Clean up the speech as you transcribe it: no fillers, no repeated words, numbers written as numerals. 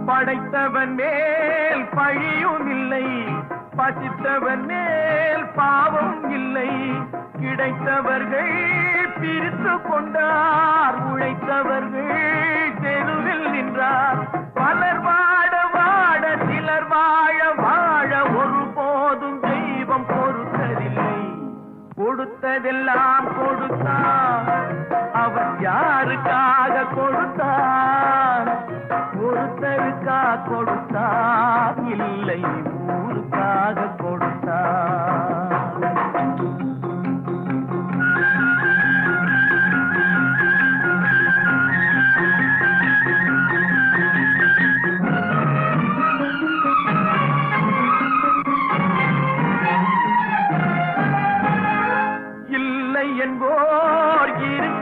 படைத்தவன் மேல் பழியும் இல்லை, பசித்தவன் மேல் பாவம் இல்லை. கிடைத்தவர்கள் பிரித்து கொண்டார், உழைத்தவர்கள் தெருவில் நின்றார். பலர் வாட வாட சிலர் வாழ வாழ ஒருபோதும் தெய்வம் பொறுத்ததில்லை. கொடுத்ததெல்லாம் கொடுத்தான், அவன் யாருக்காக கொடுத்தான்? ஒருத்தருக்கா கொடுத்தான், இல்லை